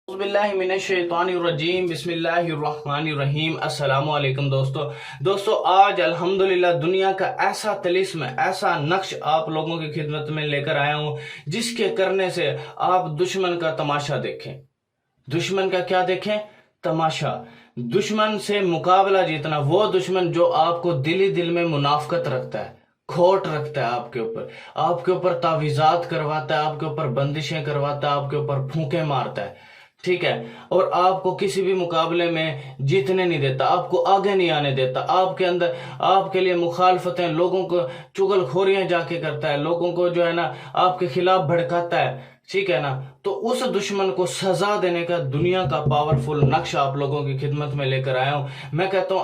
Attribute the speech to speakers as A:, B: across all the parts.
A: बिस्मिल्लाहिर्रहमानिर्रहीम बिस्मिल्लाहिर्रहमानिर्रहीम। अस्सलाम वालेकुम दोस्तों आज अल्हम्दुलिल्लाह दुनिया का ऐसा तिलिस्म, ऐसा नक्श आप लोगों की खिदमत में लेकर आया हूँ जिसके करने से आप दुश्मन का तमाशा देखें। दुश्मन का क्या देखें? तमाशा। दुश्मन से मुकाबला जीतना, वो दुश्मन जो आपको दिल ही दिल में मुनाफकत रखता है, खोट रखता है आपके ऊपर तावीज़ात करवाता है, आपके ऊपर बंदिशें करवाता है, आपके ऊपर फूंके मारता है, ठीक है, और आपको किसी भी मुकाबले में जीतने नहीं देता, आपको आगे नहीं आने देता, आपके अंदर आपके लिए मुखालफतें, लोगों को चुगलखोरियां जाके करता है, लोगों को जो है ना आपके खिलाफ भड़काता है, ठीक है ना। तो उस दुश्मन को सजा देने का दुनिया का पावरफुल नक्शा आप लोगों की खिदमत में लेकर आया हूं। मैं कहता हूं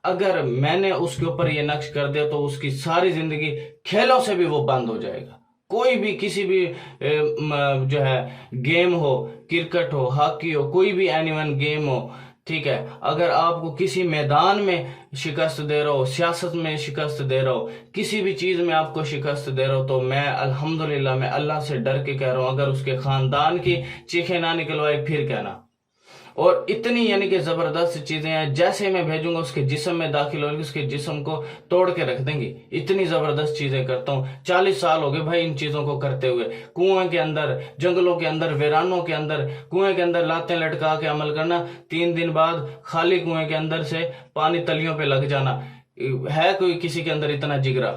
A: अगर मैंने उसके ऊपर ये नक्श कर दिया तो उसकी सारी जिंदगी खेलों से भी वो बंद हो जाएगा। कोई भी किसी भी जो है गेम हो, क्रिकेट हो, हॉकी हो, कोई भी एनीवन गेम हो, ठीक है, अगर आपको किसी मैदान में शिकस्त दे रहा हो, सियासत में शिकस्त दे रहा हो, किसी भी चीज में आपको शिकस्त दे रहा हो, तो मैं अल्हम्दुलिल्लाह मैं अल्लाह से डर के कह रहा हूं, अगर उसके खानदान की चीखें ना निकलवाई फिर कहना। और इतनी यानी कि जबरदस्त चीजें हैं, जैसे मैं भेजूंगा उसके जिस्म में दाखिल होगी, उसके जिस्म को तोड़ के रख देंगी। इतनी जबरदस्त चीजें करता हूँ। 40 साल हो गए भाई इन चीजों को करते हुए। कुएं के अंदर, जंगलों के अंदर, वीरानों के अंदर, कुएं के अंदर लातें लटका के अमल करना, 3 दिन बाद खाली कुएं के अंदर से पानी तलियों पे लग जाना। है कोई किसी के अंदर इतना जिगरा?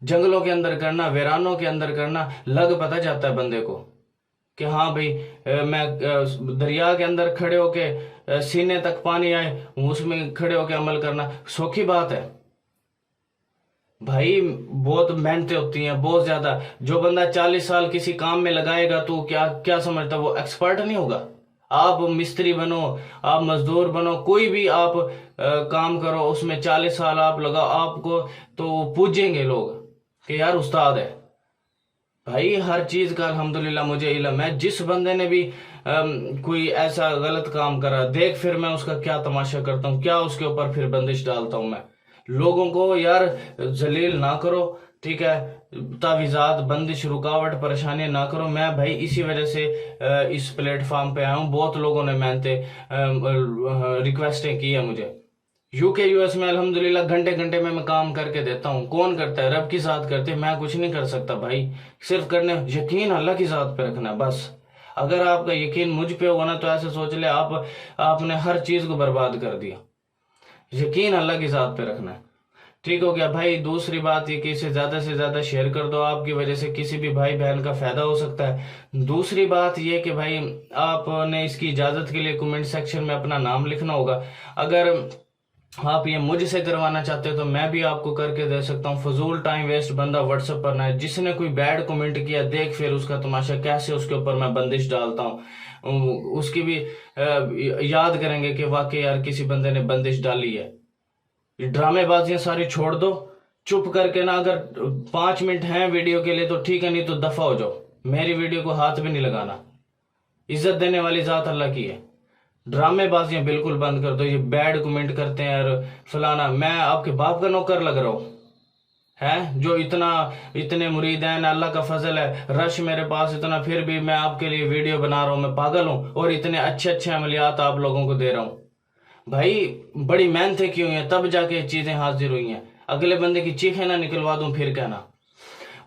A: जंगलों के अंदर करना, वीरानों के अंदर करना, लग पता जाता है बंदे को कि हाँ भाई मैं दरिया के अंदर खड़े होके सीने तक पानी आए उसमें खड़े होके अमल करना सौखी बात है भाई? बहुत मेहनतें होती हैं, बहुत ज्यादा। जो बंदा 40 साल किसी काम में लगाएगा तो क्या क्या समझता, वो एक्सपर्ट नहीं होगा? आप मिस्त्री बनो, आप मजदूर बनो, कोई भी आप काम करो, उसमें 40 साल आप लगाओ, आपको तो पूजेंगे लोग कि यार उस्ताद है भाई। हर चीज का अल्हम्दुलिल्लाह मुझे इल्म है। जिस बंदे ने भी कोई ऐसा गलत काम करा, देख फिर मैं उसका क्या तमाशा करता हूँ, क्या उसके ऊपर फिर बंदिश डालता हूँ। मैं लोगों को यार जलील ना करो, ठीक है, तावीज़ात, बंदिश, रुकावट, परेशानी ना करो। मैं भाई इसी वजह से इस प्लेटफॉर्म पे आया हूँ। बहुत लोगों ने मेहनतें रिक्वेस्टें की है मुझे। यूके यूएस में अल्हम्दुलिल्लाह घंटे घंटे में मैं काम करके देता हूँ। कौन करता है? रब की जात करते है, मैं कुछ नहीं कर सकता भाई। सिर्फ करने यकीन अल्लाह की जात पे रखना है बस। अगर आपका यकीन मुझ पे होगा ना तो ऐसे सोच ले आपने हर चीज को बर्बाद कर दिया। यकीन अल्लाह की जात पे रखना है, ठीक हो गया भाई। दूसरी बात ये कि इसे ज्यादा से ज्यादा शेयर कर दो, आपकी वजह से किसी भी भाई बहन का फायदा हो सकता है। दूसरी बात ये कि भाई आपने इसकी इजाजत के लिए कमेंट सेक्शन में अपना नाम लिखना होगा। अगर आप ये मुझसे करवाना चाहते हो तो मैं भी आपको करके दे सकता हूँ। फजूल टाइम वेस्ट बंदा व्हाट्सएप पर ना है। जिसने कोई बैड कमेंट किया देख फिर उसका तमाशा, कैसे उसके ऊपर मैं बंदिश डालता हूँ। उसकी भी याद करेंगे कि वाकई यार किसी बंदे ने बंदिश डाली है। ड्रामेबाजियां सारी छोड़ दो, चुप करके ना, अगर 5 मिनट हैं वीडियो के लिए तो ठीक है, नहीं तो दफा हो जाओ। मेरी वीडियो को हाथ भी नहीं लगाना। इज्जत देने वाली जात अल्लाह की है। ड्रामेबाजियां बिल्कुल बंद कर दो। ये बैड कमेंट करते हैं और फलाना, मैं आपके बाप का नौकर लग रहा हूं है जो इतने मुरीद हैं? अल्लाह का फजल है, रश मेरे पास इतना, फिर भी मैं आपके लिए वीडियो बना रहा हूं। मैं पागल हूं? और इतने अच्छे अच्छे अमलियात आप लोगों को दे रहा हूं भाई। बड़ी मेहनतें की हुई हैं तब जाके चीजें हाजिर हुई हैं। अगले बंदे की चीखें ना निकलवा दूं फिर कहना।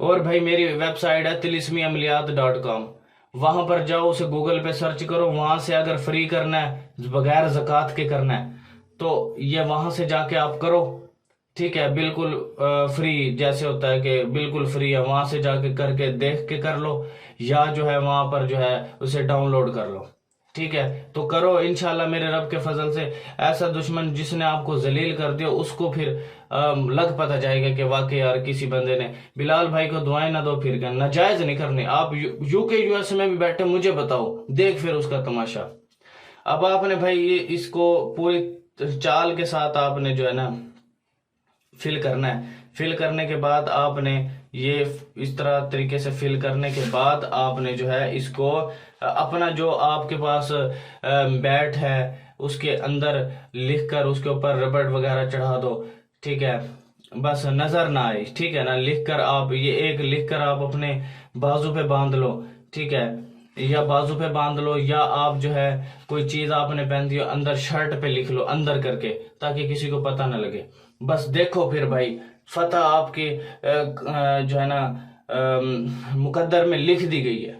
A: और भाई मेरी वेबसाइट है tilismiamaliyat.com, वहां पर जाओ, उसे गूगल पे सर्च करो। वहां से अगर फ्री करना है, बगैर ज़कात के करना है, तो ये वहां से जाके आप करो, ठीक है, बिल्कुल फ्री। जैसे होता है कि बिल्कुल फ्री है, वहां से जाके करके देख के कर लो, या जो है वहां पर जो है उसे डाउनलोड कर लो, ठीक है। तो करो, इंशाल्लाह मेरे रब के फजल से ऐसा दुश्मन जिसने आपको जलील कर दिया उसको फिर लग पता जाएगा कि वाकई यार किसी बंदे ने बिलाल भाई को दुआएं ना दो फिर करना, नाजायज नहीं करने। आप यूके यूएस में भी बैठे, मुझे बताओ, देख फिर उसका तमाशा। अब आपने भाई ये इसको पूरी चाल के साथ आपने जो है ना फिल करना है। फिल करने के बाद आपने ये इस तरह तरीके से फिल करने के बाद आपने जो है इसको अपना जो आपके पास बैट है उसके अंदर लिख कर उसके ऊपर रबड़ वगैरह चढ़ा दो, ठीक है, बस नजर ना आए, ठीक है ना। लिख कर आप ये एक लिख कर आप अपने बाजू पे बांध लो, ठीक है। یا بازو پہ باندھ لو، یا آپ جو ہے کوئی چیز آپ نے پہن دی اندر شرٹ پہ لکھ لو اندر کر کے، تاکہ کسی کو پتہ نہ لگے. بس دیکھو پھر بھائی فتح آپ کی جو ہے نا مقدر میں لکھ دی گئی ہے،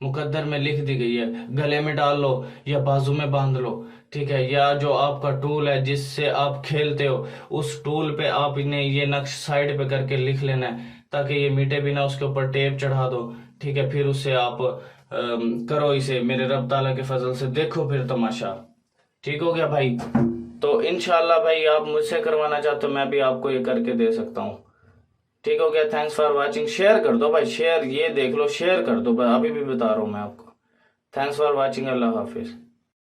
A: مقدر میں لکھ دی گئی ہے. گلے میں ڈال لو یا بازو میں باندھ لو، ٹھیک ہے. یا جو آپ کا ٹول ہے جس سے آپ کھیلتے ہو، اس ٹول پہ آپ نے یہ نقش سائڈ پہ کر کے لکھ لینا ہے، تاکہ یہ میٹے بھی نہ. اس کے اوپر ٹیپ چڑھا دو، ٹھیک ہے. پھر اس سے آپ کرو اسے میرے رب تعالیٰ کے فضل سے، دیکھو پھر تماشا. ٹھیک ہو گیا بھائی؟ تو انشاءاللہ بھائی آپ مجھ سے کروانا چاہتے ہو، میں بھی آپ کو یہ کر کے دے سکتا ہوں. ٹھیک ہو گیا. Thanks for watching. شیئر کر دو بھائی، شیئر، یہ دیکھ لو، شیئر کر دو. ابھی بھی بتا رہا ہوں میں آپ کو. Thanks for watching. اللہ حافظ.